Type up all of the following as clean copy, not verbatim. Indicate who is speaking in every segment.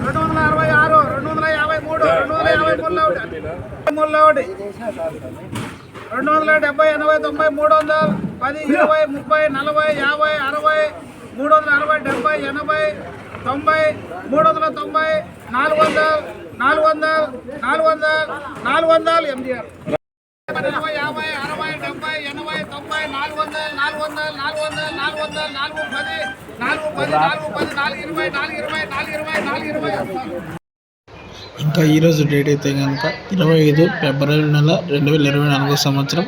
Speaker 1: 266, 253, 253, 270, 80, 80, 90, 300, 10, 20, 30, 40, 50, 60, 360, 70, 80, 90, 390, 400, 400, MDR. 50, 60, 70, 80, 90, 400, 420.
Speaker 2: ఇంకా ఈరోజు date అయితే కనుక 25 ఫిబ్రవరి నెల 2024 సంవత్సరం.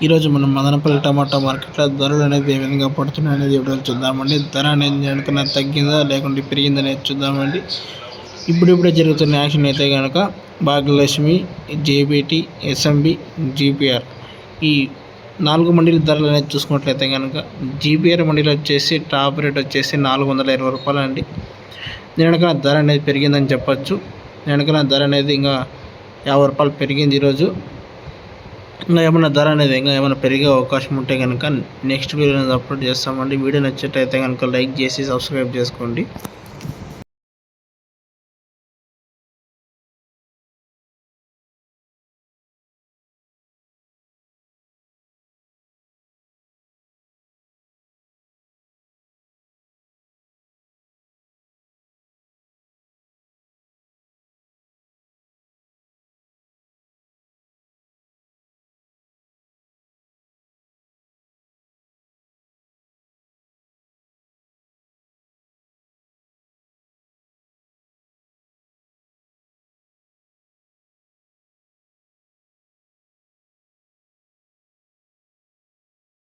Speaker 2: ఈరోజు మనం మదనపల్లి టమాటా మార్కెట్లో ధరలు అనేది ఏ విధంగా పడుతున్నాయి అనేది ఇప్పుడు చూద్దామండి. ధర అనేది అనుకున్న తగ్గిందా లేకుంటే పెరిగిందా అనేది చూద్దామండి. ఇప్పుడిప్పుడే జరుగుతున్న యాక్షన్ అయితే కనుక భాగ్యలక్ష్మి, జేబీటీ, ఎస్ఎంబి, జీపీఆర్ ఈ 4 మండీల ధరలు అనేది చూసుకున్నట్లయితే కనుక జీపీఆర్ మండీలో వచ్చేసి టాప్ రేట్ వచ్చేసి 420 రూపాయలు అండి. దీనికన్నా ధర అనేది పెరిగిందని చెప్పచ్చు. వెనకన ధర అనేది ఇంకా 50 రూపాయలు పెరిగింది ఈరోజు. ఇంకా ఏమైనా ధర అనేది ఇంకా ఏమైనా పెరిగే అవకాశం ఉంటే కనుక నెక్స్ట్ వీడియో అనేది అప్లోడ్ చేస్తామండి. వీడియో నచ్చినట్లయితే కనుక లైక్ చేసి సబ్స్క్రైబ్ చేసుకోండి.